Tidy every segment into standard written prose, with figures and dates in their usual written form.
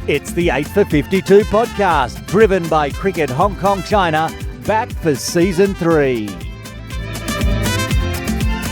It's the 8 for 52 podcast, driven by Cricket Hong Kong China, back for Season 3.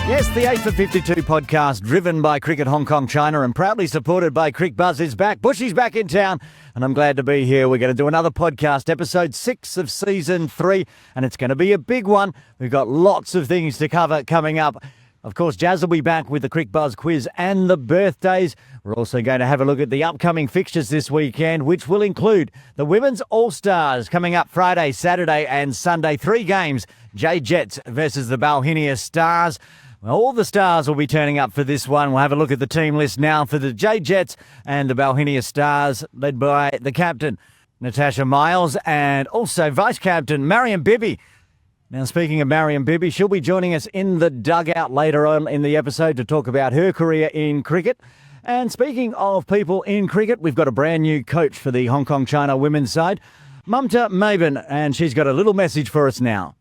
Yes, the 8 for 52 podcast, driven by Cricket Hong Kong China and proudly supported by Crick Buzz is back. Bushy's back in town, and I'm glad to be here. We're going to do another podcast, episode 6 of Season 3, and it's going to be a big one. We've got lots of things to cover coming up. Of course, Jas will be back with the Crick Buzz quiz and the birthdays. We're also going to have a look at the upcoming fixtures this weekend, which will include the Women's All-Stars coming up Friday, Saturday and Sunday. 3 games, Jets versus the Balhinia Stars. Well, all the stars will be turning up for this one. We'll have a look at the team list now for the Jets and the Balhinia Stars, led by the captain, Natasha Miles, and also vice-captain, Maryam Bibi. Now, speaking of Maryam Bibi, she'll be joining us in the dugout later on in the episode to talk about her career in cricket. And speaking of people in cricket, we've got a brand new coach for the Hong Kong China women's side, Mamta Maven, and she's got a little message for us now.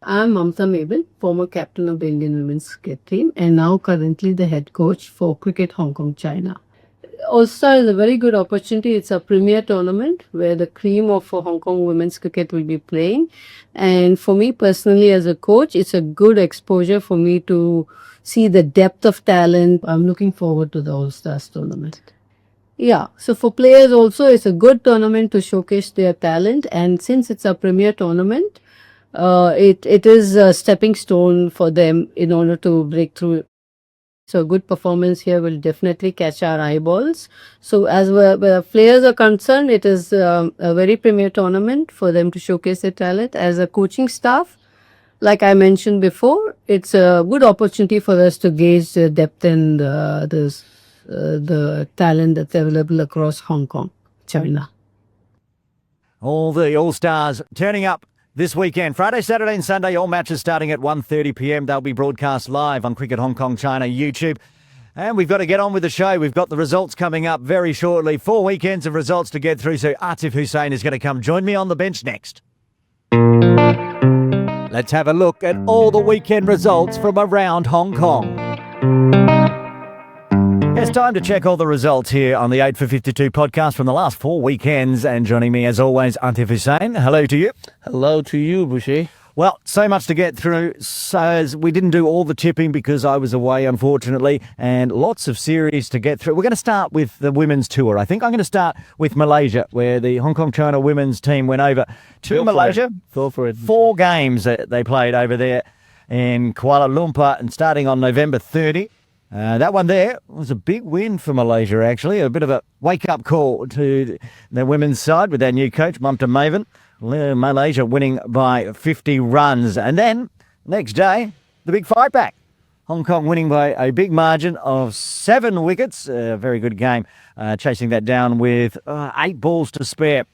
I'm Mamta Maven, former captain of the Indian women's cricket team and now currently the head coach for Cricket Hong Kong China. All-Star is a very good opportunity. It's a premier tournament where the cream of Hong Kong women's cricket will be playing. And for me personally as a coach, it's a good exposure for me to see the depth of talent. I'm looking forward to the All-Stars tournament. Yeah, so for players also, it's a good tournament to showcase their talent. And since it's a premier tournament, it is a stepping stone for them in order to break through. So a good performance here will definitely catch our eyeballs. So as where players are concerned, it is a very premier tournament for them to showcase their talent. As a coaching staff, like I mentioned before, it's a good opportunity for us to gauge the depth and the talent that's available across Hong Kong, China. All the All-Stars turning up this weekend, Friday, Saturday and Sunday, all matches starting at 1:30 p.m. They'll be broadcast live on Cricket Hong Kong China YouTube. And we've got to get on with the show. We've got the results coming up very shortly. 4 weekends of results to get through. So Atif Hussain is going to come join me on the bench next. Let's have a look at all the weekend results from around Hong Kong. It's time to check all the results here on the 8 for 52 podcast from the last 4 weekends. And joining me, as always, Atif Hussain. Hello to you. Hello to you, Buschy. Well, so much to get through. So we didn't do all the tipping because I was away, unfortunately, and lots of series to get through. We're going to start with the women's tour. I think I'm going to start with Malaysia, where the Hong Kong China women's team went over to Malaysia. Go for it. 4 games that they played over there in Kuala Lumpur, and starting on November 30. That one there was a big win for Malaysia, actually. A bit of a wake-up call to the women's side with their new coach, Mamta Maven. Malaysia winning by 50 runs. And then, next day, the big fight back. Hong Kong winning by a big margin of 7 wickets. A very good game, chasing that down with 8 balls to spare.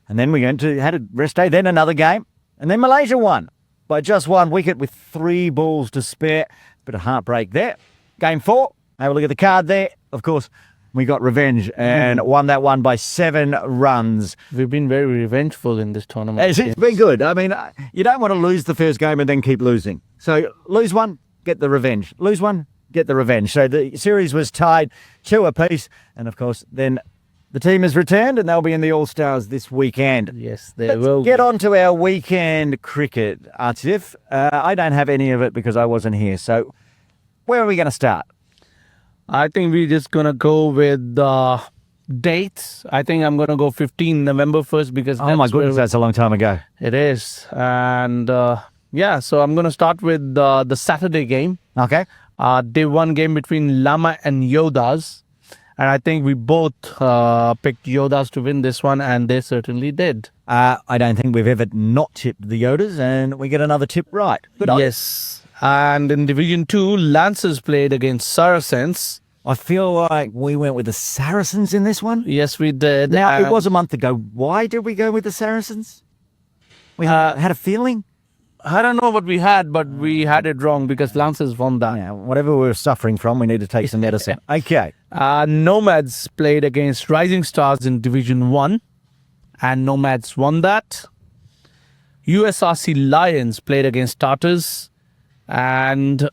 And then we had a rest day, then another game. And then Malaysia won by just 1 wicket with 3 balls to spare. Bit of heartbreak there. Game 4, have a look at the card there. Of course, we got revenge and won that one by 7 runs. We've been very revengeful in this tournament. It's been good. I mean, you don't want to lose the first game and then keep losing. So lose one, get the revenge. Lose one, get the revenge. So the series was tied 2 apiece. And of course, then the team has returned and they'll be in the All-Stars this weekend. Yes, they will. Let's get on to our weekend cricket, Atif. I don't have any of it because I wasn't here. So where are we going to start? I think we're just going to go with dates. I think I'm going to go 15 November 1st because oh my goodness, that's a long time ago. It is. And so I'm going to start with the Saturday game. Okay. Day 1 game between Lama and Yodas. And I think we both picked Yodas to win this one, and they certainly did. I don't think we've ever not tipped the Yodas, and we get another tip right. Good on. Yes. And in Division 2, Lancers played against Saracens. I feel like we went with the Saracens in this one. Yes, we did. Now, it was a month ago. Why did we go with the Saracens? We had a feeling? I don't know what we had, but we had it wrong because Lancers won that. Yeah, whatever we were suffering from, we need to take some medicine. Okay. Nomads played against Rising Stars in Division 1, and Nomads won that. USRC Lions played against Tartars, and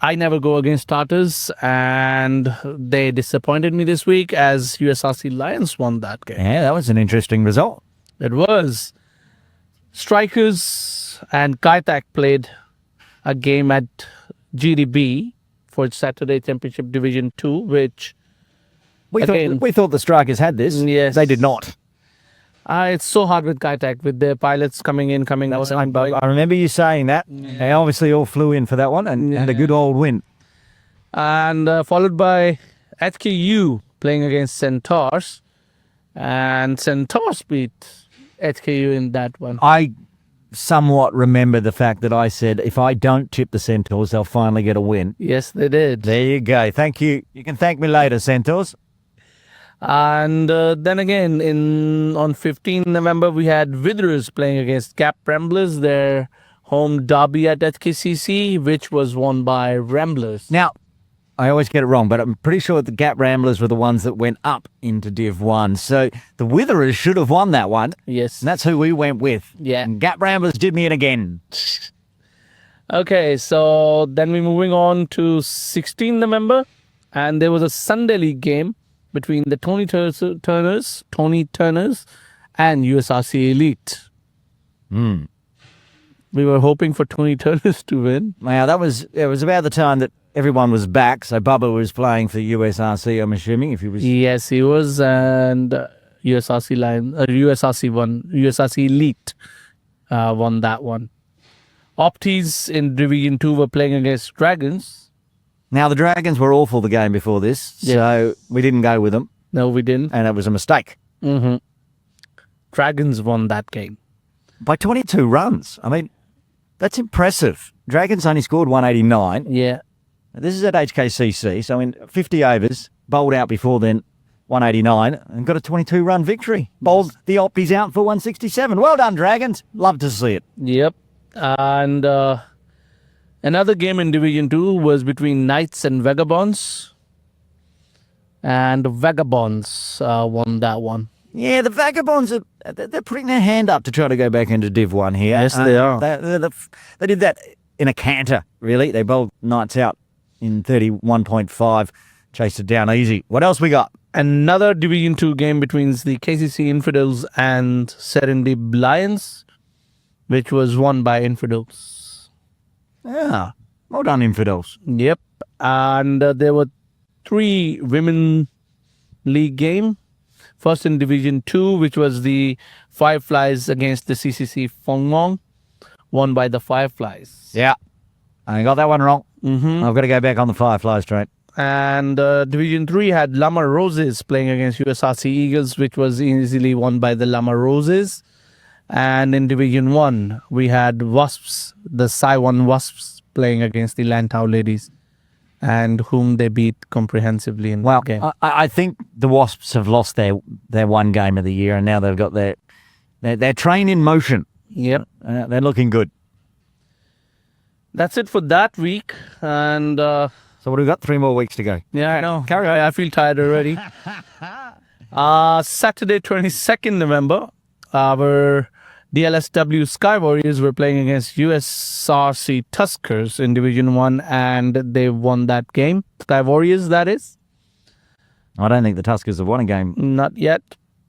I never go against starters, and they disappointed me this week as USRC Lions won that game. Yeah, that was an interesting result. It was. Strikers and Kaitak played a game at GDB for Saturday Championship Division 2, which We Again. thought the Strikers had this. Yes. They did not. it's so hard with Kaitak, with their pilots coming in, coming out. I remember you saying that. They obviously all flew in for that one and had a good old win. And followed by HKU playing against Centaurs. And Centaurs beat HKU in that one. I somewhat remember the fact that I said, if I don't tip the Centaurs, they'll finally get a win. Yes, they did. There you go. Thank you. You can thank me later, Centaurs. And then again, on 15 November, we had Witherers playing against Cap Ramblers, their home derby at HKCC, which was won by Ramblers. Now, I always get it wrong, but I'm pretty sure the Gap Ramblers were the ones that went up into Div 1. So the Witherers should have won that one. Yes. And that's who we went with. Yeah. And Gap Ramblers did me in again. Okay, so then we're moving on to 16 November, and there was a Sunday League game between the Tony Turners, and USRC Elite. We were hoping for Tony Turners to win. Now, it was about the time that everyone was back. So Bubba was playing for USRC, I'm assuming, if he was. Yes, he was, and USRC USRC won. USRC Elite won that one. Opties in Division 2 were playing against Dragons. Now, the Dragons were awful the game before this, so we didn't go with them, No, we didn't. and it was a mistake. Dragons won that game. By 22 runs. I mean, that's impressive. Dragons only scored 189. Yeah. This is at HKCC, so in 50 overs, bowled out before then, 189, and got a 22-run victory. Bowled the Oppies out for 167. Well done, Dragons. Love to see it. Yep. And another game in Division 2 was between Knights and Vagabonds. And the Vagabonds won that one. Yeah, the Vagabonds, they're putting their hand up to try to go back into Div 1 here. Yes, they are. They did that in a canter, really. They bowled Knights out in 31.5, chased it down easy. What else we got? Another Division 2 game between the KCC Infidels and Serendip Lions, which was won by Infidels. Yeah, well done, Infidels. Yep. And there were 3 women league game. First in Division 2, which was the Fireflies against the CCC Fongmong, won by the Fireflies. Yeah, I got that one wrong. I've got to go back on the Fireflies train. And Division 3 had Lama Roses playing against USRC Eagles, which was easily won by the Lama Roses. And in Division 1, we had Wasps, the Saiwan Wasps, playing against the Lantau Ladies, and whom they beat comprehensively in Well, that game. I think the Wasps have lost their one game of the year, and now they've got their train in motion. Yep. They're looking good. That's it for that week. And So what have we got? 3 more weeks to go. yeah, I know. I feel tired already. Saturday, 22nd November, our DLSW Sky Warriors were playing against USRC Tuskers in Division 1, and they won that game. Sky Warriors, that is. I don't think the Tuskers have won a game. Not yet.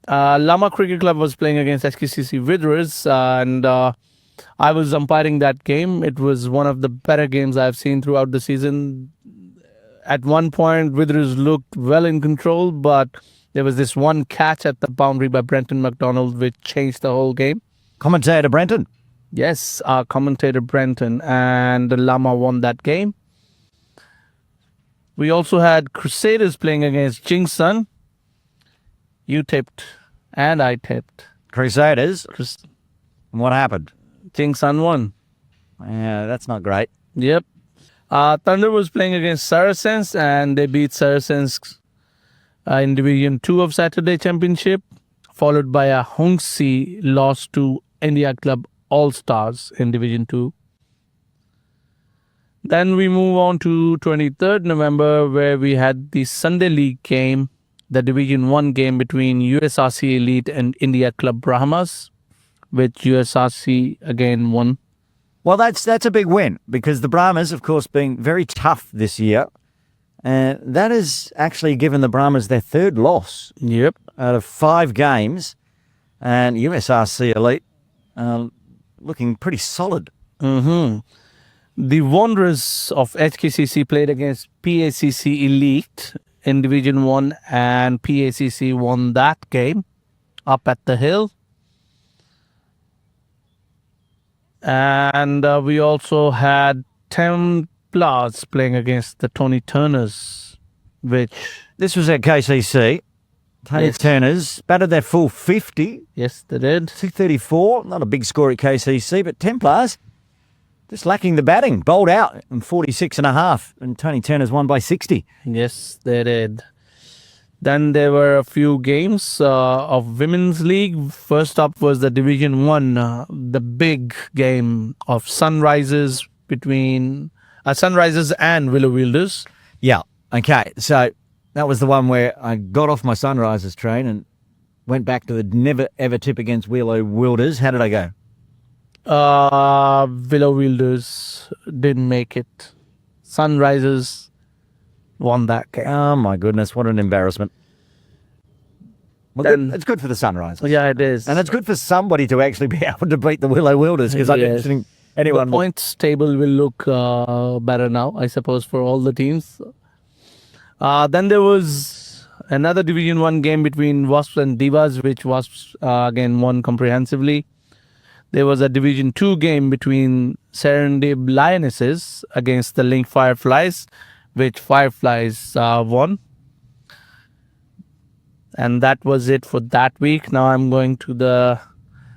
Lama Cricket Club was playing against HKCC Witherers, and I was umpiring that game. It was one of the better games I've seen throughout the season. At one point, Witherers looked well in control, but there was this one catch at the boundary by Brenton McDonald which changed the whole game. Commentator Brenton. Yes, our commentator Brenton, and the Lama won that game. We also had Crusaders playing against Jingsun. You tipped, and I tipped. Crusaders. And what happened? Jingsun won. Yeah, that's not great. Yep. Thunder was playing against Saracens, and they beat Saracens in Division 2 of Saturday Championship, followed by a Hongsi loss to India Club All-Stars in Division 2. Then we move on to 23rd November, where we had the Sunday League game, the Division 1 game between USRC Elite and India Club Brahmas, which USRC again won Well, that's a big win because the Brahmas, of course, being very tough this year, and that has actually given the Brahmas their third loss Yep. out of 5 games, and USRC Elite looking pretty solid. Mm-hmm. The Wanderers of HKCC played against PACC Elite in Division 1, and PACC won that game up at the hill. And we also had Templars playing against the Tony Turners, which, This was at KCC. Tony Yes. Turners batted their full 50, yes, they did. 234. Not a big score at KCC, but Templars just lacking the batting. Bowled out in 46.5, and Tony Turners won by 60. Yes, they did. Then there were a few games of Women's League. First up was the Division 1, the big game of Sunrisers between Sunrisers and Willow Wielders. Yeah, okay. So that was the one where I got off my Sunrisers train and went back to the never ever tip against Willow Wielders. How did I go? Willow Wielders didn't make it. Sunrisers won that game. Oh my goodness, what an embarrassment. Well, Then- it's good for the Sunrisers. Yeah, it is. And it's good for somebody to actually be able to beat the Willow Wielders because I Yes. don't think the anyone will. points table will look better now, I suppose, for all the teams. Then there was another Division 1 game between Wasps and Divas, which Wasps again won comprehensively. There was a Division 2 game between Serendip Lionesses against the Link Fireflies, which Fireflies won. And that was it for that week. Now I'm going to the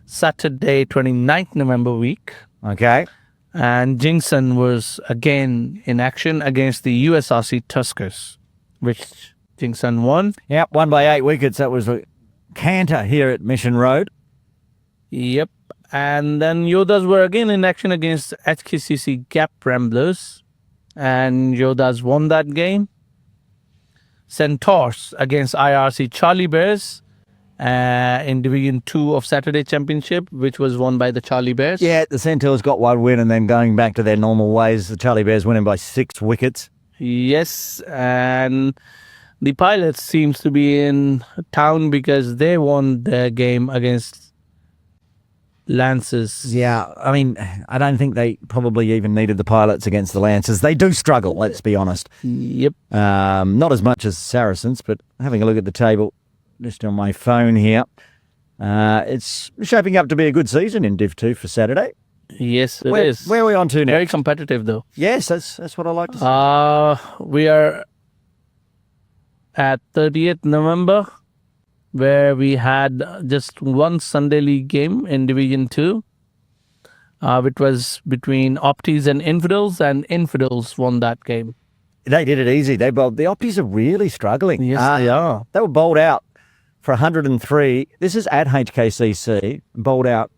Saturday 29th November week. Okay. And Jingson was again in action against the USRC Tuskers, which Jingson won. Yep, won by 8 wickets. That was a canter here at Mission Road. Yep. And then Yodas were again in action against HKCC Gap Ramblers. And Yodas won that game. Centaurs against IRC Charlie Bears in Division 2 of Saturday Championship, which was won by the Charlie Bears. Yeah, the Centaurs got one win and then going back to their normal ways. The Charlie Bears winning by 6 wickets. Yes, and the Pilots seems to be in town because they won their game against Lancers. Yeah, I mean, I don't think they probably even needed the Pilots against the Lancers. They do struggle, let's be honest. Yep. Not as much as Saracens, but having a look at the table just on my phone here, it's shaping up to be a good season in Div 2 for Saturday. Yes, it is. Where are we on to now? Very competitive, though. Yes, that's what I like to say. We are at 30th November, where we had just one Sunday League game in Division 2, which was between Opties and Infidels won that game. They did it easy. They bowled. The Opties are really struggling. Yes, they are. They were bowled out for 103. This is at HKCC, bowled out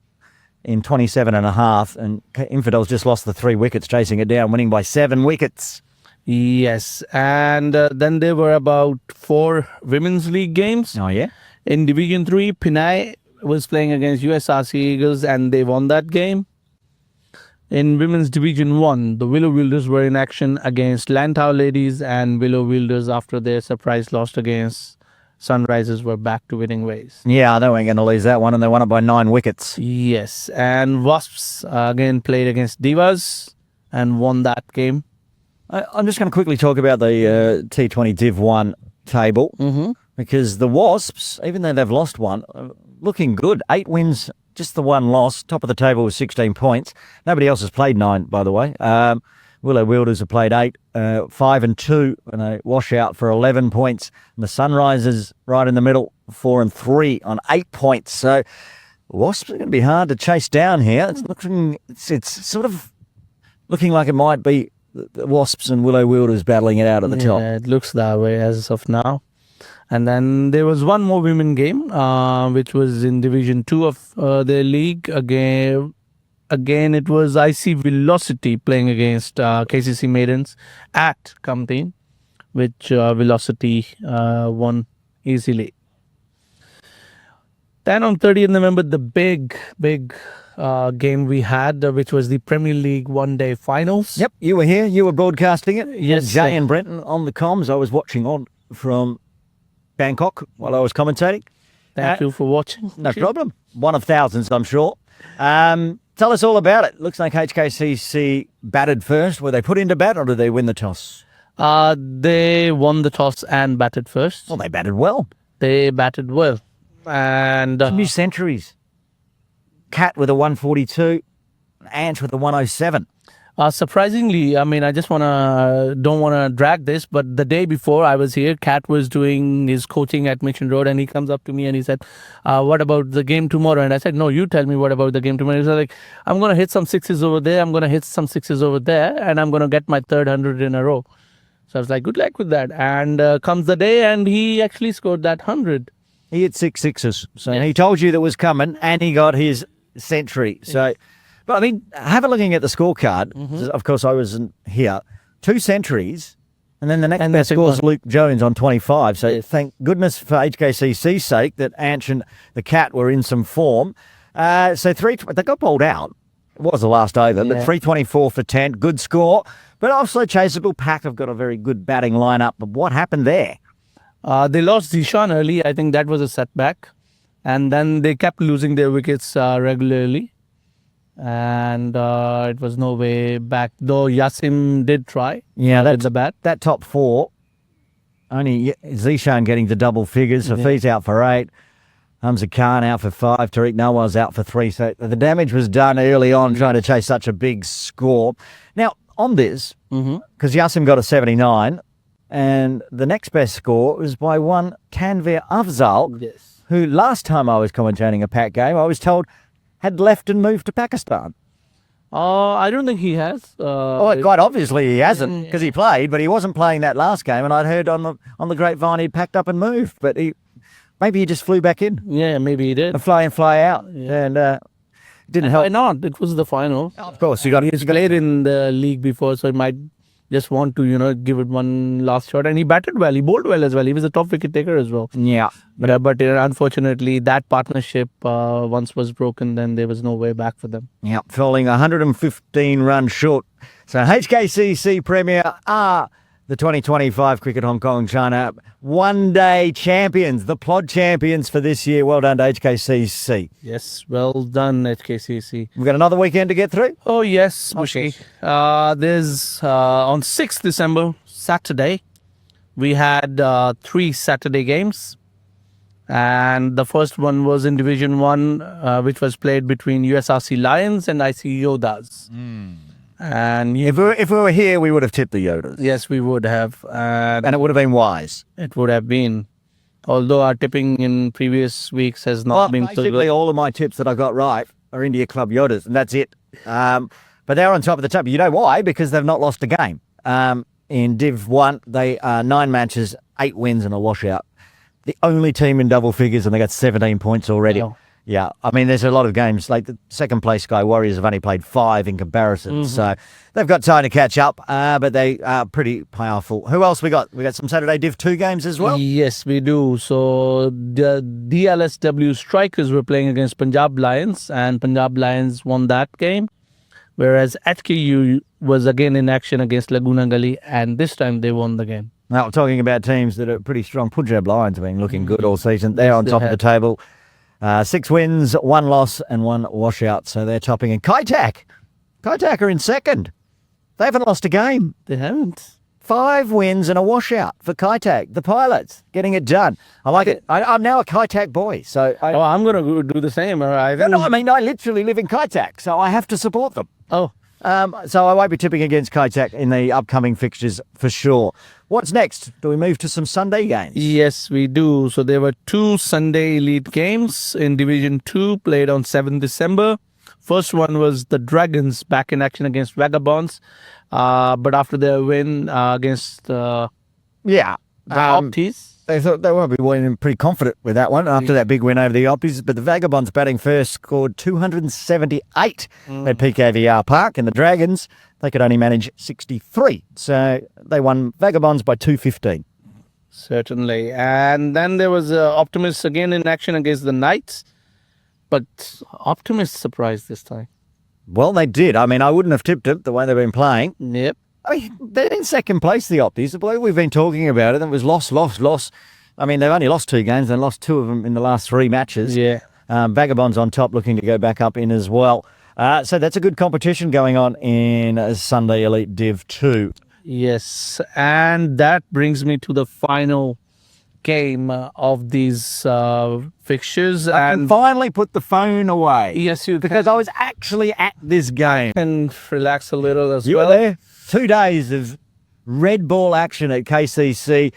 in 27.5, and Infidels just lost the 3 wickets, chasing it down, winning by 7 wickets. Yes, and then there were about 4 Women's League games. Oh, yeah? In Division 3, Pinay was playing against USRC Eagles and they won that game. In Women's Division 1, the Willow Wielders were in action against Lantau Ladies, and Willow Wielders, after their surprise loss against Sunrisers, were back to winning ways. Yeah, they weren't going to lose that one, and they won it by 9 wickets. Yes, and Wasps again played against Divas and won that game. I'm just going to quickly talk about the T20 Div 1 table, because the Wasps, even though they've lost one, are looking good. 8 wins, just the 1 loss. Top of the table with 16 points. Nobody else has played 9, by the way. Willow Wielders have played 8, 5 and 2, and a washout for 11 points. And the Sunrisers right in the middle, 4 and 3 on 8 points. So Wasps are going to be hard to chase down here. It's sort of looking like it might be the Wasps and Willow Wielders battling it out at the top. Yeah, it looks that way as of now. And then there was one more women game, which was in Division 2 of their league. Again, it was IC Velocity playing against KCC Maidens at Kamtin, which Velocity won easily. Then on 30th November, the big game we had, which was the Premier League one-day finals. Yep, you were here. You were broadcasting it. Yes, Jay sir. and Brenton on the comms. I was watching on from Bangkok while I was commentating. Thank you for watching. No problem. One of thousands, I'm sure. Tell us all about it. Looks like HKCC batted first. Were they put into bat or did they win the toss? They won the toss and batted first. Well, they batted well. They batted well. And New centuries. Cat with a 142, Ant with a 107. surprisingly, I mean, I just don't want to drag this, but the day before I was here, Kat was doing his coaching at Mission Road, and he comes up to me and he said, what about the game tomorrow? And I said, no, you tell me what about the game tomorrow. He said, like, I'm going to hit some sixes over there, I'm going to hit some sixes over there, and I'm going to get my third 100 in a row. So I was like, good luck with that. And comes the day, and he actually scored that 100. He hit 6 sixes. So he told you that was coming, and he got his century. So, but I mean, have a looking at the scorecard. Of course, I wasn't here. 2 centuries, and then the next best scores Luke Jones on 25. So thank goodness for HKCC's sake that Ant and the Cat were in some form. So they got bowled out. It was the last over, but 324 for 10. Good score. But also Chaseable Pack have got a very good batting lineup. But what happened there? They lost Zishan early. I think that was a setback. And then they kept losing their wickets regularly. And it was no way back. Though Yasim did try with the bat. That top 4, only Zishan getting to double figures. Hafiz out for 8. Hamza Khan out for 5. Tariq Nawaz out for 3. So the damage was done early on trying to chase such a big score. Now, on this, because Yasim got a 79, and the next best score was by one Tanvir Afzal, who last time I was commentating a Pac game, I was told had left and moved to Pakistan. I don't think he has. Quite obviously he hasn't, because he played, but he wasn't playing that last game, and I'd heard on the grapevine he'd packed up and moved, but maybe he just flew back in. Yeah, maybe he did. And fly in, fly out, and didn't help. Why not? It was the final. Of course, he's played in the league before, so he might just want to, give it one last shot. And he batted well. He bowled well as well. He was a top wicket taker as well. Yeah. But unfortunately, that partnership once was broken, then there was no way back for them. Yeah, falling 115 runs short. So HKCC Premier are the 2025 Cricket Hong Kong China one-day champions, the plod champions for this year. Well done to HKCC. Yes, well done, HKCC. We've got another weekend to get through. Oh, yes, Buschy. There's on 6th December, Saturday, we had 3 Saturday games. And the first one was in Division 1, which was played between USRC Lions and IC Yodas. And If we were here, we would have tipped the Yodas. yes, we would have. And it would have been wise. It would have been. Although our tipping in previous weeks has not been so basically good. all of my tips that I got right are India Club Yodas, and that's it. But they're on top of the table. You know why? Because they've not lost a game. In Div 1, they are 9 matches, 8 wins and a washout. The only team in double figures, and they got 17 points already. Wow. Yeah, I mean, there's a lot of games. Like the second place Sky Warriors have only played 5 in comparison. So they've got time to catch up, but they are pretty powerful. Who else we got? We got some Saturday Div 2 games as well? Yes, we do. So the DLSW Strikers were playing against Punjab Lions, and Punjab Lions won that game. Whereas HKU was again in action against Laguna Gully, and this time they won the game. Now, we're talking about teams that are pretty strong. Punjab Lions have been looking good all season. They're on they top of have. the table. 6 wins, 1 loss and 1 washout. So they're topping. And Kaitak are in second. They haven't lost a game. They haven't. 5 wins and a washout for Kaitak. The Pilots getting it done. I like it. I'm now a Kaitak boy. So I'm going to do the same. I literally live in Kaitak, so I have to support them. Oh, So I won't be tipping against Kaitak in the upcoming fixtures for sure. What's next? Do we move to some Sunday games? yes, we do. So there were 2 Sunday elite games in Division 2 played on 7th December. First one was the Dragons back in action against Vagabonds. But after their win against the Opties, They thought they won't be winning pretty confident with that one after that big win over the Oppies. But the Vagabonds batting first scored 278 at PKVR Park, and the Dragons, they could only manage 63. So they won Vagabonds by 215. certainly. And then there was Optimus again in action against the Knights. but optimists surprised this time. Well, they did. I mean, I wouldn't have tipped it the way they've been playing. Yep. I mean, they're in second place, the Opties. The bloke we've been talking about it, it was loss. I mean, they've only lost 2 games. They lost 2 of them in the last 3 matches. Yeah. Vagabonds on top, looking to go back up in as well. So that's a good competition going on in Sunday Elite Div 2. Yes, and that brings me to the final game of these fixtures. I can And finally put the phone away. yes, you Because I was actually at this game. can relax a little as You well. were there? 2 days of red ball action at KCC.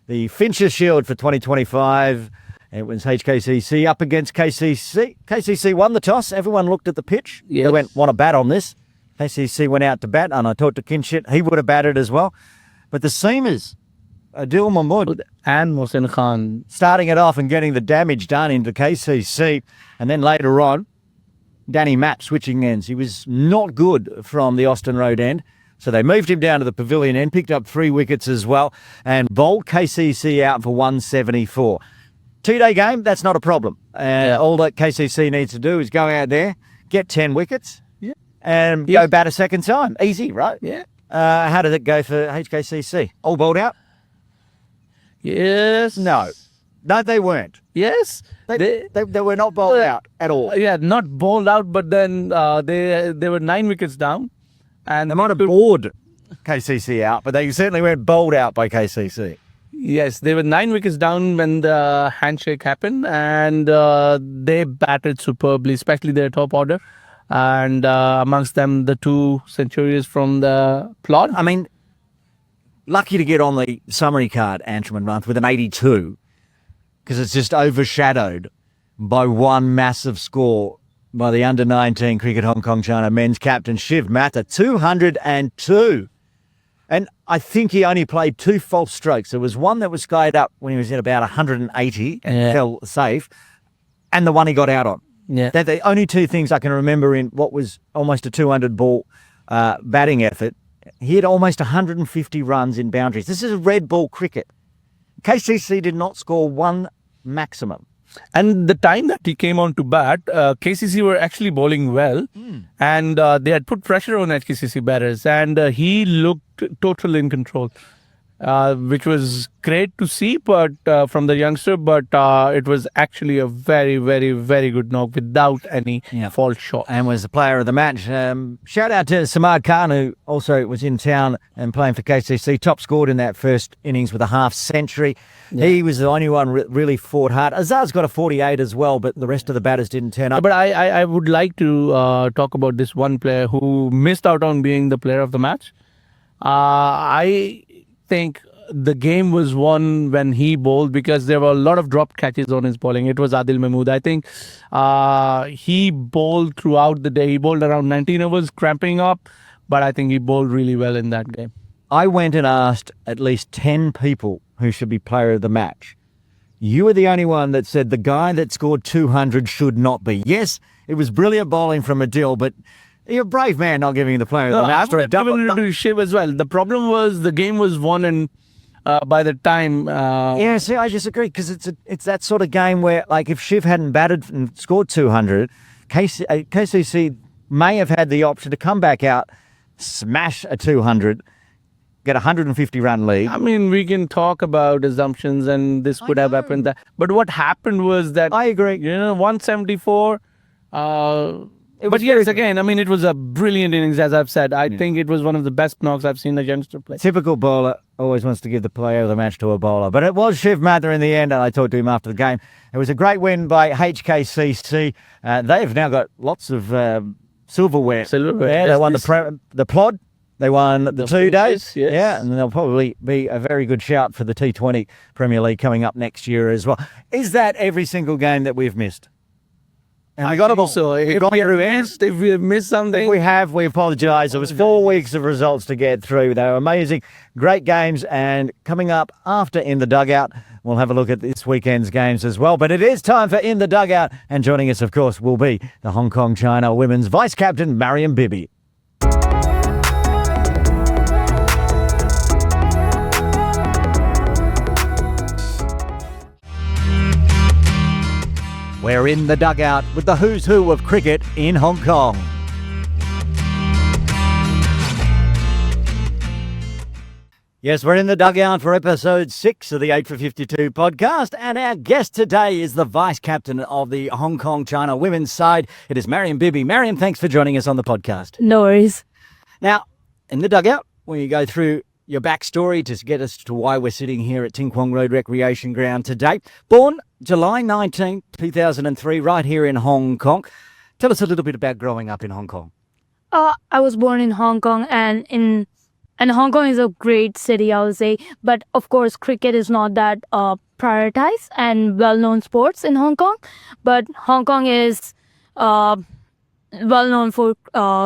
The Fincher Shield for 2025. It was HKCC up against KCC. KCC won the toss. Everyone looked at the pitch. Yes. They went, want to bat on this. KCC went out to bat, and I talked to Kinshit. He would have batted as well. But the seamers, Adil Mahmood, And Mohsin Khan. starting it off and getting the damage done into KCC. And then later on, Danny Mapp switching ends. He was not good from the Austin Road end. So they moved him down to the Pavilion end, picked up 3 wickets as well, and bowled KCC out for 174. 2-day game, that's not a problem. All that KCC needs to do is go out there, get 10 wickets, Yeah. and Yeah. go bat a second time. Easy, right? Yeah. How did it go for HKCC? All bowled out? Yes. No, they weren't. Yes. They were not bowled out at all. Yeah, not bowled out, but then they were 9 wickets down. And They might have bowled KCC out, but they certainly weren't bowled out by KCC. Yes, they were 9 wickets down when the handshake happened, and they batted superbly, especially their top order. And amongst them, the 2 centuries from the plot. I mean, lucky to get on the summary card, Antrim Month, with an 82, because it's just overshadowed by one massive score by the under-19 Cricket Hong Kong China men's captain, Shiv Matta, 202. And I think he only played 2 false strokes. There was one that was skied up when he was at about 180 and Yeah. fell safe, and the one he got out on. Yeah. They're the only 2 things I can remember in what was almost a 200 ball batting effort. He had almost 150 runs in boundaries. This is red ball cricket. KCC did not score 1 maximum. And the time that he came on to bat, KCC were actually bowling well, and they had put pressure on HKCC batters, and he looked total in control, which was great to see. But from the youngster, but it was actually a very, very, very good knock without any false shot. And was the player of the match. Shout out to Samad Khan, who also was in town and playing for KCC. Top scored in that first innings with a half century. Yeah. He was the only one really fought hard. Azar's got a 48 as well, but the rest of the batters didn't turn up. But I would like to talk about this one player who missed out on being the player of the match. I think the game was won when he bowled because there were a lot of dropped catches on his bowling. It was Adil Mahmood. I think he bowled throughout the day. He bowled around 19 overs, cramping up, but I think he bowled really well in that game. I went and asked at least 10 people who should be player of the match. You were the only one that said the guy that scored 200 should not be. Yes, it was brilliant bowling from Adil, but you're a brave man not giving him the player of the match. I would have given it to Shiv as well. The problem was the game was won, and by the time... Yeah, see, I disagree, because it's that sort of game where, like, if Shiv hadn't batted and scored 200, KCC may have had the option to come back out, smash a 200, get a 150-run lead. I mean, we can talk about assumptions, and this could have happened. But what happened was that... I agree. 174... But yes, again, I mean, it was a brilliant innings, as I've said. I think it was one of the best knocks I've seen a youngster play. Typical bowler always wants to give the player of the match to a bowler. But it was Shiv Matta in the end, and I talked to him after the game. It was a great win by HKCC. They've now got lots of silverware. Yeah, they won the plod. They won the 2 days. Yes. Yeah, and they'll probably be a very good shout for the T20 Premier League coming up next year as well. Is that every single game that we've missed? And I got it also. If we have missed something. If we have, we apologise. It was 4 weeks of results to get through. They were amazing. Great games. And coming up after In The Dugout, we'll have a look at this weekend's games as well. But it is time for In The Dugout. And joining us, of course, will be the Hong Kong China women's vice-captain, Maryam Bibi. We're in the dugout with the who's who of cricket in Hong Kong. Yes, we're in the dugout for episode 6 of the 8 for 52 podcast, and our guest today is the vice captain of the Hong Kong China women's side. It is Maryam Bibi. Maryam, thanks for joining us on the podcast. No worries. Now, in the dugout, we go through your backstory to get us to why we're sitting here at Ting Kwong Road Recreation Ground today. Born July 19, 2003, right here in Hong Kong. Tell us a little bit about growing up in Hong Kong. I was born in Hong Kong, and Hong Kong is a great city, I would say. But of course, cricket is not that prioritized and well-known sports in Hong Kong. But Hong Kong is well-known for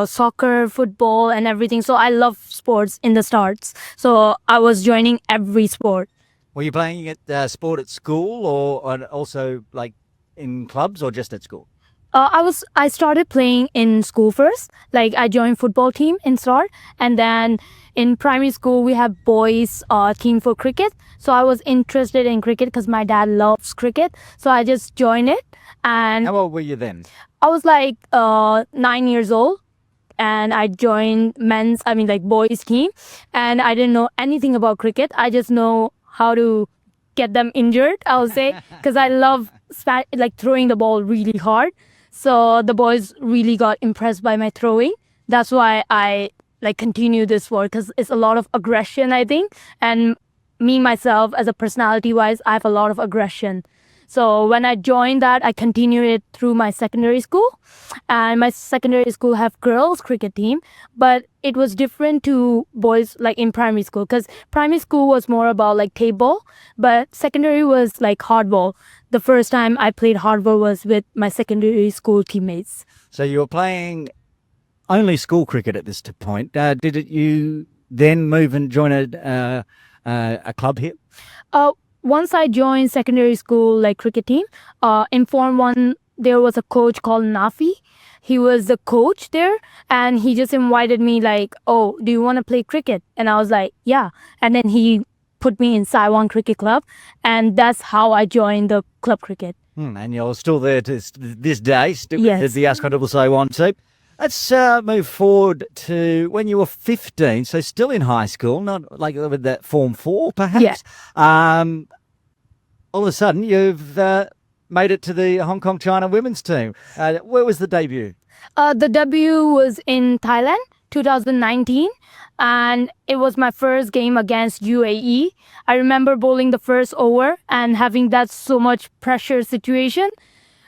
soccer, football, and everything. So I love sports in the starts. So I was joining every sport. Were you playing sport at school or also like in clubs or just at school? I started playing in school first. Like I joined football team in start, and then in primary school we have boys team for cricket. So I was interested in cricket because my dad loves cricket. So I just joined it. And How old were you then? I was like 9 years old, and I joined boys team, and I didn't know anything about cricket. I just know how to get them injured, I would say, because I love throwing the ball really hard. So the boys really got impressed by my throwing. That's why I continue this sport, because it's a lot of aggression, I think. And me, myself, as a personality-wise, I have a lot of aggression. So when I joined that, I continued it through my secondary school. And my secondary school have girls cricket team. But it was different to boys in primary school, because primary school was more about table, but secondary was hardball. The first time I played hardball was with my secondary school teammates. So you were playing only school cricket at this point. Did you then move and join a club here? Once I joined secondary school cricket team, in Form 1, there was a coach called Nafi. He was the coach there, and he just invited me oh, do you want to play cricket? And I was like, yeah. And then he put me in Saiwan Cricket Club, and that's how I joined the club cricket. And you're still there to this day, still Yes. at the Ascot Saiwan team. Let's move forward to when you were 15, so still in high school, not with that Form 4 perhaps. Yeah. All of a sudden, you've made it to the Hong Kong China women's team. Where was the debut? The debut was in Thailand, 2019, and it was my first game against UAE. I remember bowling the first over and having that so much pressure situation.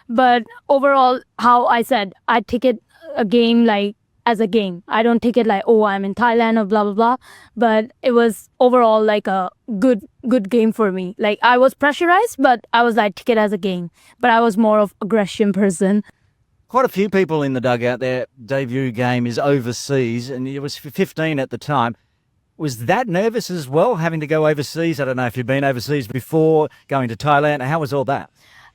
But overall, how I said, I take it a game as a game. I don't take it oh, I'm in Thailand or blah, blah, blah. But it was overall a good game for me. I was pressurized, but I was take it as a game. But I was more of aggression person. Quite a few people in the dugout, their debut game is overseas, and you was 15 at the time. Was that nervous as well, having to go overseas? I don't know if you've been overseas before, going to Thailand. How was all that?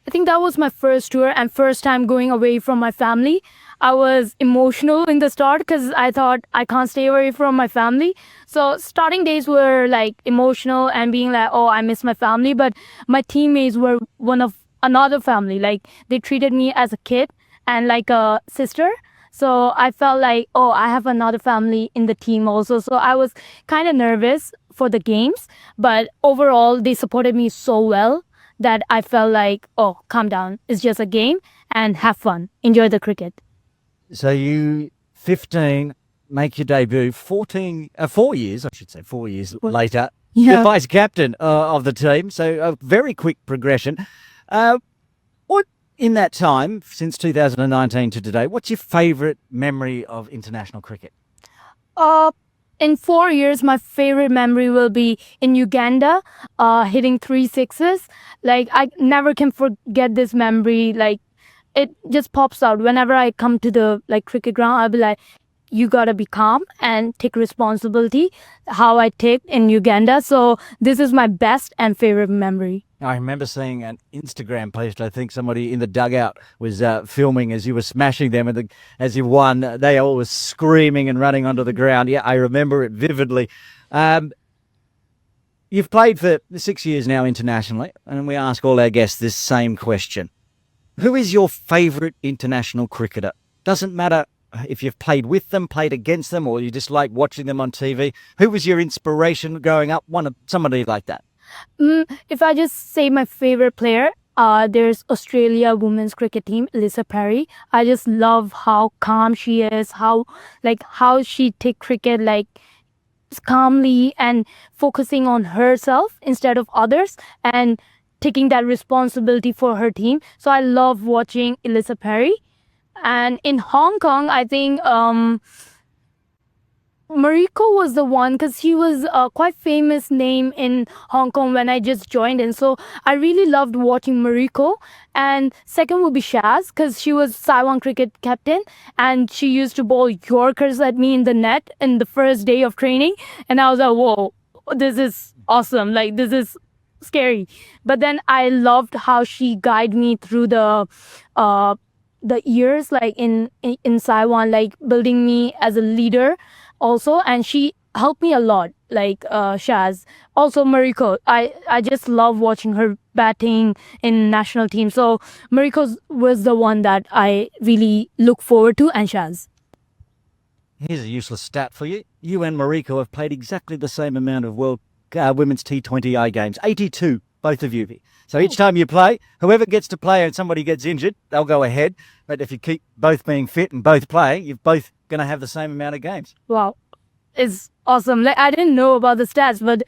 I think that was my first tour and first time going away from my family. I was emotional in the start because I thought I can't stay away from my family. So starting days were emotional and being oh, I miss my family. But my teammates were one of another family. They treated me as a kid and like a sister. So I felt oh, I have another family in the team also. So I was kind of nervous for the games. But overall, they supported me so well that I felt oh, calm down. It's just a game and have fun. Enjoy the cricket. So you, 15, make your debut, 4 years later, Yeah. you're vice captain of the team. So a very quick progression. What, in that time, since 2019 to today, what's your favourite memory of international cricket? In 4 years, my favorite memory will be in Uganda, hitting 3 sixes. I never can forget this memory. It just pops out whenever I come to the cricket ground. I'll be you gotta be calm and take responsibility. How I take in Uganda. So this is my best and favorite memory. I remember seeing an Instagram post. I think somebody in the dugout was filming as you were smashing them, and as you won, they all were screaming and running onto the ground. Yeah, I remember it vividly. You've played for 6 years now internationally, and we ask all our guests this same question. Who is your favourite international cricketer? Doesn't matter if you've played with them, played against them, or you just like watching them on TV. Who was your inspiration growing up? Somebody like that. If I just say my favorite player, there's Australia women's cricket team, Alyssa Perry. I just love how calm she is, how she take cricket like calmly and focusing on herself instead of others and taking that responsibility for her team. So I love watching Alyssa Perry. And in Hong Kong, I think Mariko was the one because he was a quite famous name in Hong Kong when I just joined in. So I really loved watching Mariko. And second would be Shaz because she was Taiwan cricket captain and she used to bowl Yorkers at me in the net in the first day of training. And I was like, whoa, this is awesome. Like, this is scary. But then I loved how she guided me through the years, like in Taiwan, like building me as a leader also, and she helped me a lot, like Shaz. Also Mariko, I just love watching her batting in national team. So Mariko was the one that I really look forward to, and Shaz. Here's a useless stat for you. You and Mariko have played exactly the same amount of World Women's T20I games, 82, both of you. So each time you play, whoever gets to play and somebody gets injured, they'll go ahead. But if you keep both being fit and both playing, you're both going to have the same amount of games. Wow, it's awesome. Like, I didn't know about the stats, but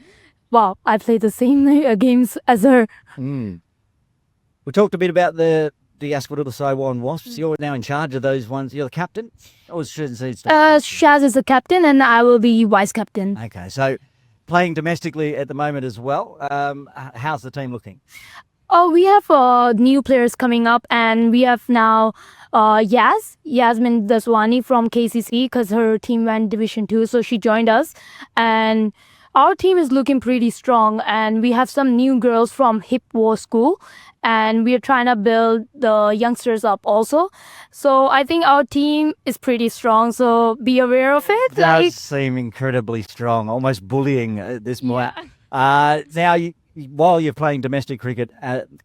wow, I played the same games as her. We talked a bit about the Asphodel Saiwan Wasps. You're now in charge of those ones. You're the captain? Or Shaz is the captain and I will be vice captain. Okay, so playing domestically at the moment as well. How's the team looking? Oh, we have new players coming up, and we have now Yasmin Daswani from KCC because her team went Division 2, so she joined us. And our team is looking pretty strong, and we have some new girls from Hip War School, and we are trying to build the youngsters up also. So I think our team is pretty strong, so be aware of it. It does seem incredibly strong, almost bullying this more. Now, while you're playing domestic cricket,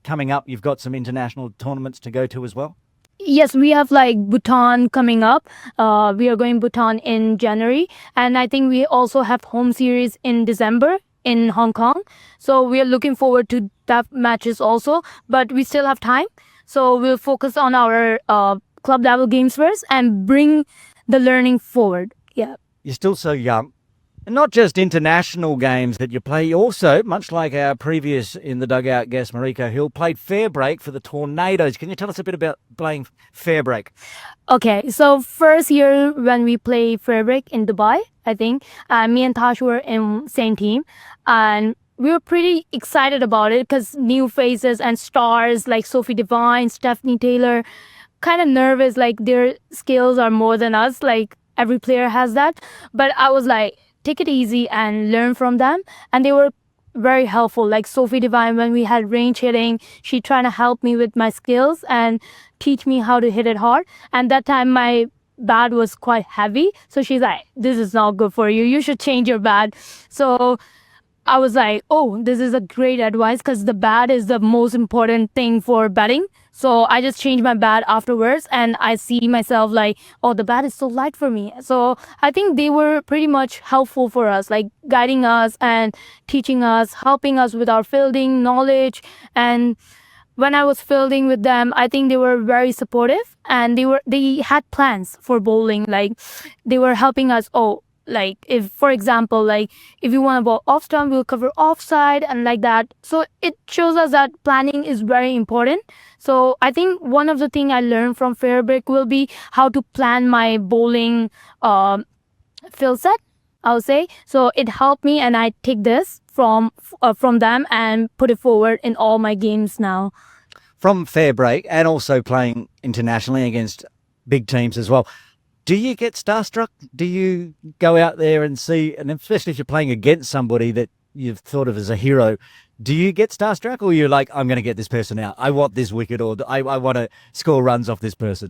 coming up, you've got some international tournaments to go to as well? Yes, we have like Bhutan coming up. We are going Bhutan in January. And I think we also have home series in December in Hong Kong. So we are looking forward to that matches also. But we still have time. So we'll focus on our club level games first and bring the learning forward. Yeah. You're still so young. And not just international games that you play, you also, much like our previous In The Dugout guest, Mariko Hill, played fair break for the Tornadoes. Can you tell us a bit about playing fair break? Okay, so first year when we play fair break in Dubai, I think, me and Tash were in same team. And we were pretty excited about it because new faces and stars like Sophie Devine, Stephanie Taylor, kind of nervous, like their skills are more than us, like every player has that. But I was like, take it easy and learn from them. And they were very helpful. Like Sophie Devine, when we had range hitting, she trying to help me with my skills and teach me how to hit it hard. And that time my bat was quite heavy. So she's like, this is not good for you. You should change your bat. So I was like, oh, this is a great advice because the bat is the most important thing for batting. So I just changed my bat afterwards and I see myself like, oh, the bat is so light for me. So I think they were pretty much helpful for us, like guiding us and teaching us, helping us with our fielding knowledge. And when I was fielding with them, I think they were very supportive and they had plans for bowling. Like they were helping us, like if, for example, like if you want to bowl off stump, we'll cover offside and like that. So it shows us that planning is very important. So I think one of the things I learned from fair break will be how to plan my bowling field set, I would say. So it helped me and I take this from them and put it forward in all my games now. From fair break and also playing internationally against big teams as well, do you get starstruck? Do you go out there and see, and especially if you're playing against somebody that you've thought of as a hero, do you get starstruck or you're like, I'm going to get this person out. I want this wicket or I want to score runs off this person?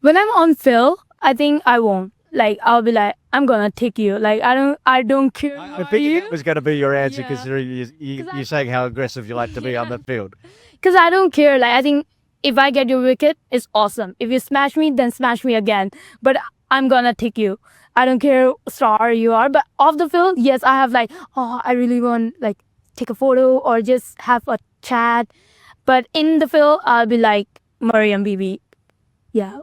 When I'm on field, I think I won't. Like, I'll be like, I'm going to take you. Like, I don't care. I figured that was going to be your answer because you're saying how aggressive you like to be on the field. Because I don't care. Like, I think if I get your wicket, it's awesome. If you smash me, then smash me again. But I'm gonna take you. I don't care star you are. But off the field, yes, I have like, oh, I really want like take a photo or just have a chat. But in the field, I'll be like Maryam Bibi. Yeah.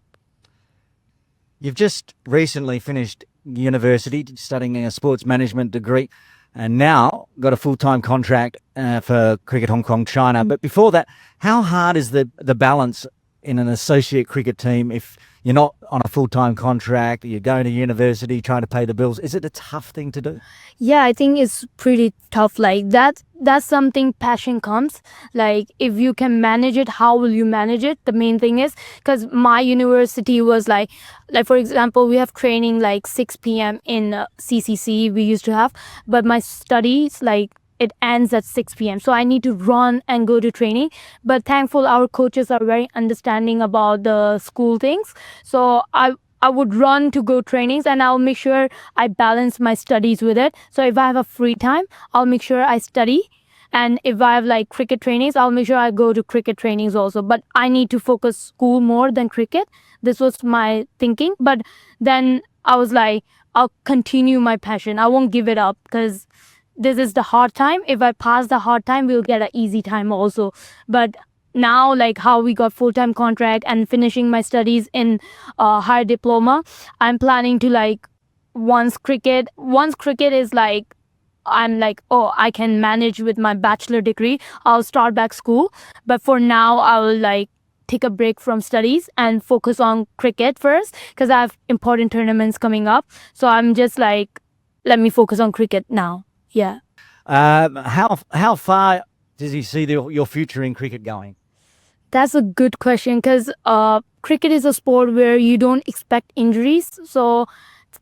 You've just recently finished university studying a sports management degree and now got a full-time contract for Cricket Hong Kong China. But before that, how hard is the balance in an associate cricket team if you're not on a full-time contract, you're going to university, trying to pay the bills? Is it a tough thing to do? Yeah, I think it's pretty tough. Like that's something passion comes. Like if you can manage it, how will you manage it? The main thing is because my university was like for example, we have training like 6 p.m. in CCC we used to have, but my studies like it ends at 6 p.m. So I need to run and go to training. But thankful our coaches are very understanding about the school things. So I would run to go trainings and I'll make sure I balance my studies with it. So if I have a free time, I'll make sure I study. And if I have like cricket trainings, I'll make sure I go to cricket trainings also. But I need to focus school more than cricket. This was my thinking. But then I was like, I'll continue my passion. I won't give it up because this is the hard time. If I pass the hard time, we'll get an easy time also. But now, like how we got full-time contract and finishing my studies in higher diploma, I'm planning to like once cricket is like, I'm like, oh, I can manage with my bachelor degree, I'll start back school. But for now, I will like take a break from studies and focus on cricket first because I have important tournaments coming up. So I'm just like, let me focus on cricket now. Yeah. How far does he see your future in cricket going? That's a good question because cricket is a sport where you don't expect injuries. So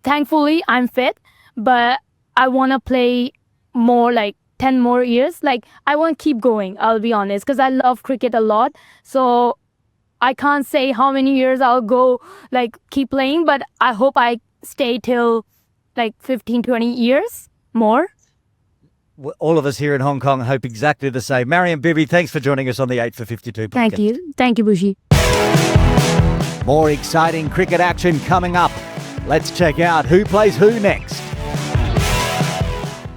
thankfully, I'm fit, but I want to play more like 10 more years. Like I want to keep going, I'll be honest, because I love cricket a lot. So I can't say how many years I'll go like keep playing, but I hope I stay till like 15, 20 years more. All of us here in Hong Kong hope exactly the same. Maryam Bibi, thanks for joining us on the 8 for 52 podcast. Thank you. Thank you, Buschy. More exciting cricket action coming up. Let's check out who plays who next.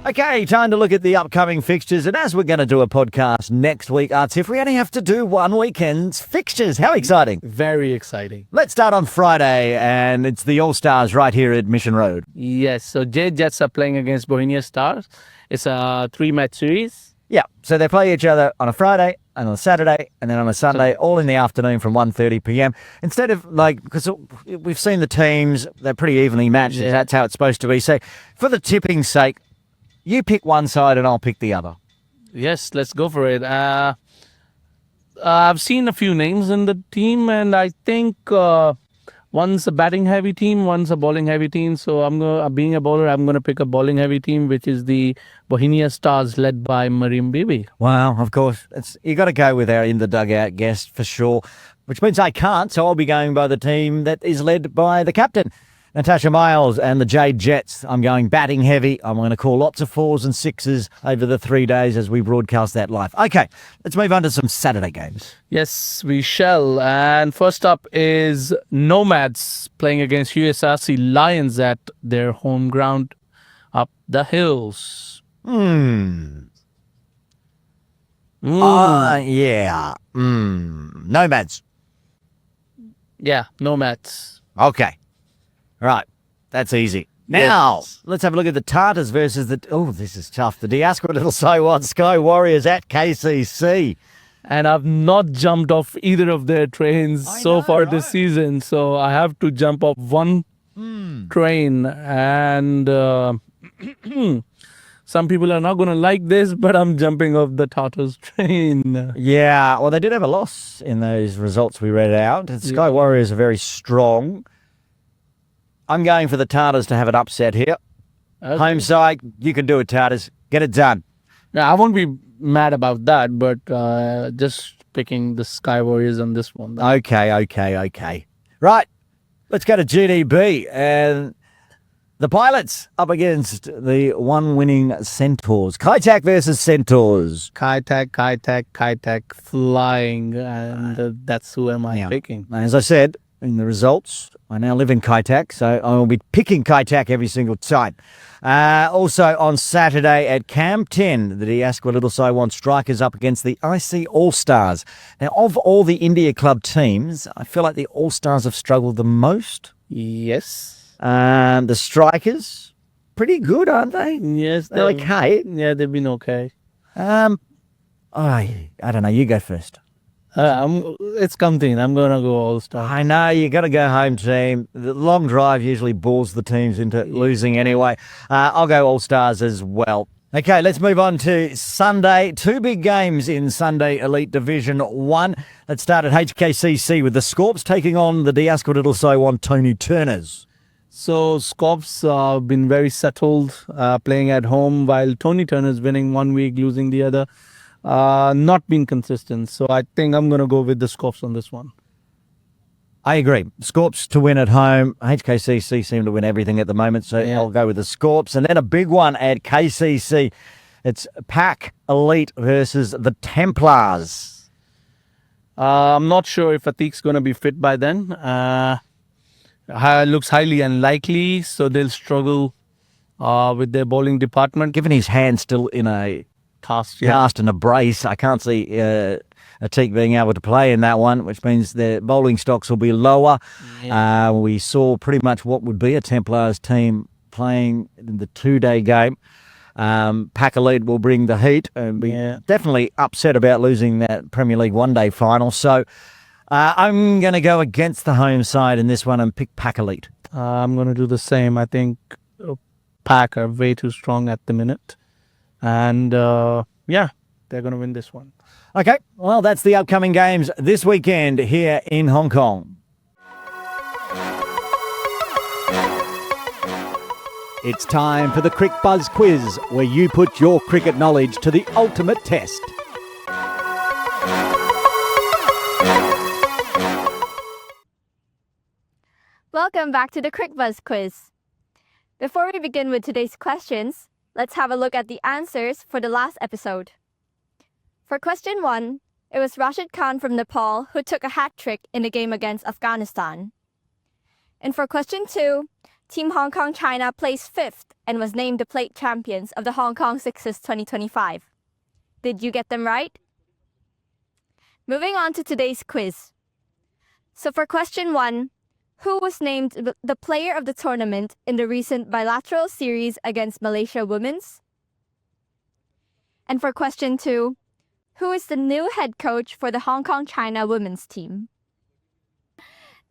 Okay, time to look at the upcoming fixtures. And as we're going to do a podcast next week, Atif, we only have to do one weekend's fixtures. How exciting. Very exciting. Let's start on Friday, and it's the All-Stars right here at Mission Road. Yes, so Jets are playing against Bohemia Stars. It's a 3-match series. Yeah, so they play each other on a Friday and on a Saturday and then on a Sunday, all in the afternoon from 1:30 p.m. Instead of like, because we've seen the teams, they're pretty evenly matched. Yeah. That's how it's supposed to be. So for the tipping's sake, you pick one side and I'll pick the other. Yes, let's go for it. I've seen a few names in the team, and I think one's a batting heavy team, one's a bowling heavy team. So being a bowler, I'm gonna pick a bowling heavy team, which is the Bohemia Stars, led by Maryam Bibi. Wow, of course, you got to go with our in the dugout guest for sure. Which means I can't, so I'll be going by the team that is led by the captain, Natasha Miles, and the Jade Jets. I'm going batting heavy. I'm going to call lots of 4s and 6s over the 3 days as we broadcast that live. Okay, let's move on to some Saturday games. Yes, we shall. And first up is Nomads playing against USRC Lions at their home ground up the hills. Yeah. Nomads. Yeah, Nomads. Okay. Right. That's easy. Now, let's have a look at the Tartars versus the... Oh, this is tough. The Diaspora Little Saiwan Sky Warriors at KCC. And I've not jumped off either of their trains so far this season. So I have to jump off one train. And some people are not going to like this, but I'm jumping off the Tartars train. Yeah. Well, they did have a loss in those results we read out. The Sky Warriors are very strong. I'm going for the Tartars to have an upset here. Okay. Home side, you can do it, Tartars. Get it done. Yeah, I won't be mad about that, but just picking the Sky Warriors on this one. Okay. Right. Let's go to GDB. And The Pilots up against the one-winning Centaurs. Kai Tak versus Centaurs. Kai Tak, flying, and that's who am I picking. As I said in the results, I now live in Kai Tak, so I will be picking Kai Tak every single time. Also on Saturday at Camp 10, the Diaspora Little Saiwan Strikers up against the IC All-Stars. Now, of all the India Club teams, I feel like the All-Stars have struggled the most. Yes. The Strikers, pretty good, aren't they? Yes. They're okay. Yeah, they've been okay. I don't know. You go first. It's coming. I'm going to go All-Star. I know, you got to go home team. The long drive usually balls the teams into losing anyway. I'll go All-Stars as well. Okay, let's move on to Sunday. Two big games in Sunday Elite Division 1. Let's start at HKCC with the Scorps taking on the Diaspora Little Saiwan Tony Turners. So Scorps been very settled, playing at home, while Tony Turner's winning one week, losing the other. Not been consistent. So I think I'm going to go with the Scorps on this one. I agree. Scorps to win at home. HKCC seem to win everything at the moment, so I'll go with the Scorps. And then a big one at KCC. It's PAC Elite versus the Templars. I'm not sure if Atik's going to be fit by then. Looks highly unlikely, so they'll struggle with their bowling department. Given his hand still in a cast and a brace, I can't see Atik being able to play in that one, which means their bowling stocks will be lower. Yeah. We saw pretty much what would be a Templars team playing in the two-day game. PAC Elite will bring the heat and be definitely upset about losing that Premier League one-day final. So I'm going to go against the home side in this one and pick PAC Elite. I'm going to do the same. I think PAC are way too strong at the minute. And they're going to win this one. Okay, well, that's the upcoming games this weekend here in Hong Kong. It's time for the Crick Buzz Quiz, where you put your cricket knowledge to the ultimate test. Welcome back to the Crick Buzz Quiz. Before we begin with today's questions, let's have a look at the answers for the last episode. For question 1, it was Rashid Khan from Nepal who took a hat-trick in the game against Afghanistan. And for question 2, Team Hong Kong China placed 5th and was named the plate champions of the Hong Kong Sixes 2025. Did you get them right? Moving on to today's quiz. So for question 1, who was named the player of the tournament in the recent bilateral series against Malaysia Women's? And for question 2, who is the new head coach for the Hong Kong China women's team?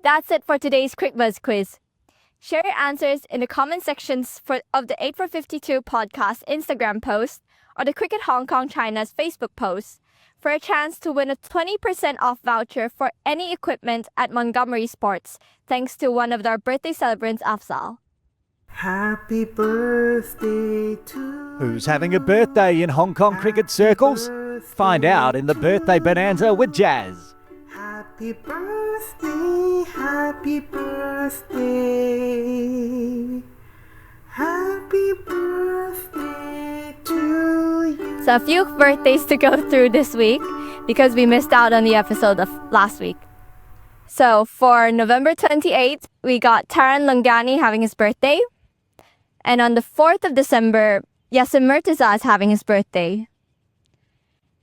That's it for today's Crick Buzz Quiz. Share your answers in the comment sections of the 8 for 52 podcast Instagram post or the Cricket Hong Kong China's Facebook post for a chance to win a 20% off voucher for any equipment at Montgomery Sports, thanks to one of our birthday celebrants, Afzal. Happy birthday to Who's having a birthday in Hong Kong cricket circles? Find out in the Birthday Bonanza with Jazz. Happy birthday, happy birthday, happy birthday to you. So a few birthdays to go through this week because we missed out on the episode of last week. So for November 28th, we got Taran Longani having his birthday. And on the 4th of December, Yasim Murtaza is having his birthday.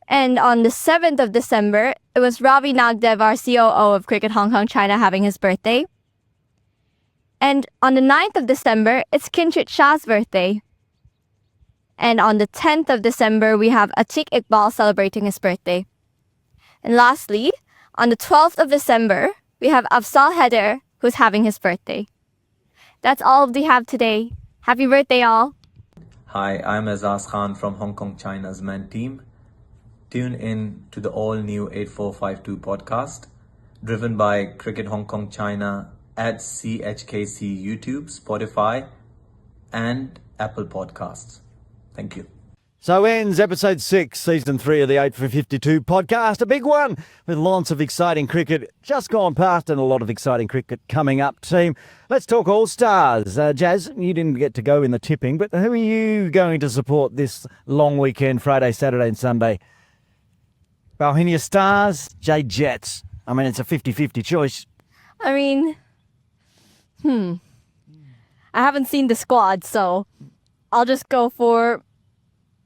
And on the 7th of December, it was Ravi Nagdev, our COO of Cricket Hong Kong China, having his birthday. And on the 9th of December, it's Kinchit Shah's birthday. And on the 10th of December, we have Atik Iqbal celebrating his birthday. And lastly, on the 12th of December, we have Afzal Haider, who's having his birthday. That's all we have today. Happy birthday, all. Hi, I'm Azaz Khan from Hong Kong China's Men team. Tune in to the all-new 8452 podcast, driven by Cricket Hong Kong China at CHKC YouTube, Spotify, and Apple Podcasts. Thank you. So ends episode 6, season 3 of the 8 for 52 podcast. A big one with lots of exciting cricket just gone past and a lot of exciting cricket coming up. Team, let's talk All-Stars. Jas, you didn't get to go in the tipping, but who are you going to support this long weekend, Friday, Saturday and Sunday? Balhinia Stars, J Jets. I mean, it's a 50-50 choice. I mean, I haven't seen the squad, so I'll just go for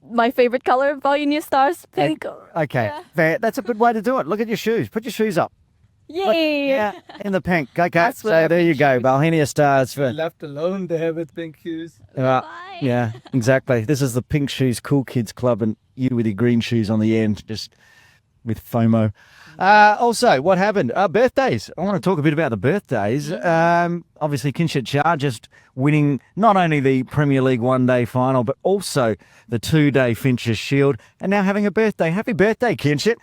my favorite color, Buschy Stars, pink. Okay, fair. That's a good way to do it. Look at your shoes. Put your shoes up. Yay! Yeah, in the pink. Okay, That's what so I there you go. Balhinia Stars for... Left alone there with pink shoes. Bye. Yeah, exactly. This is the Pink Shoes Cool Kids Club and you with your green shoes on the end, just with FOMO. Also, what happened? Birthdays. I want to talk a bit about the birthdays. Obviously, Kinshit Shah just winning not only the Premier League one-day final, but also the two-day Finch's Shield, and now having a birthday. Happy birthday, Kinshit.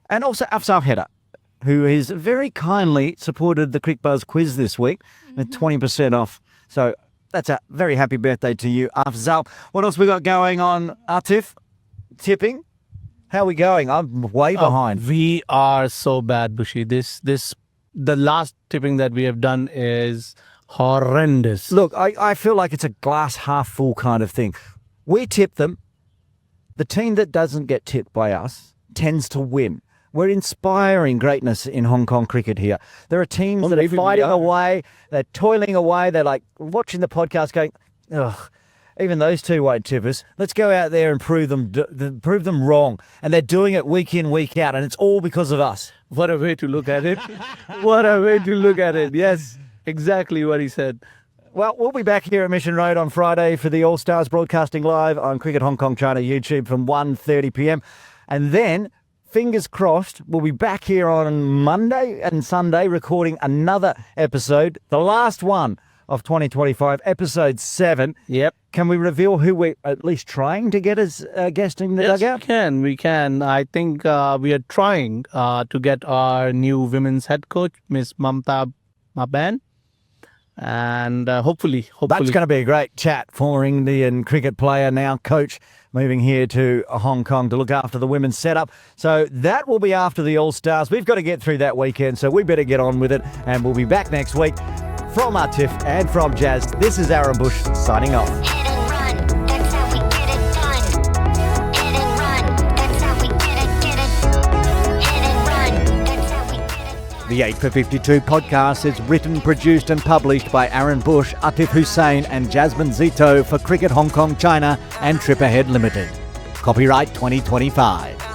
And also Afsar Hedda, who has very kindly supported the Crick Buzz quiz this week with 20% off. So that's a very happy birthday to you, Afzal. What else we got going on, Atif? Tipping? How are we going? I'm way behind. We are so bad, Buschy. The last tipping that we have done is horrendous. Look, I feel like it's a glass half full kind of thing. We tip them. The team that doesn't get tipped by us tends to win. We're inspiring greatness in Hong Kong cricket here. There are teams that are fighting away, they're toiling away, they're like watching the podcast going, ugh, even those two won't tip us. Let's go out there and prove them wrong. And they're doing it week in, week out, and it's all because of us. What a way to look at it. What a way to look at it. Yes, exactly what he said. Well, we'll be back here at Mission Road on Friday for the All-Stars broadcasting live on Cricket Hong Kong China YouTube from 1:30 p.m. And then, fingers crossed, we'll be back here on Monday and Sunday recording another episode, the last one of 2025, episode 7. Yep. Can we reveal who we're at least trying to get as a guest in the dugout? We can. I think we are trying to get our new women's head coach, Miss Mamta Maban. And hopefully. That's going to be a great chat. Former Indian cricket player, now coach, moving here to Hong Kong to look after the women's setup. So that will be after the All-Stars. We've got to get through that weekend, so we better get on with it. And we'll be back next week. From Atif and from Jas, this is Aaron Bush signing off. Hit and run, that's how we get it done. Hit and run, that's how we get it. Hit and run, that's how we get it done. The 8 for 52 podcast is written, produced and published by Aaron Bush, Atif Hussain and Jasmine Zito for Cricket Hong Kong China and Trip Ahead Limited. Copyright 2025.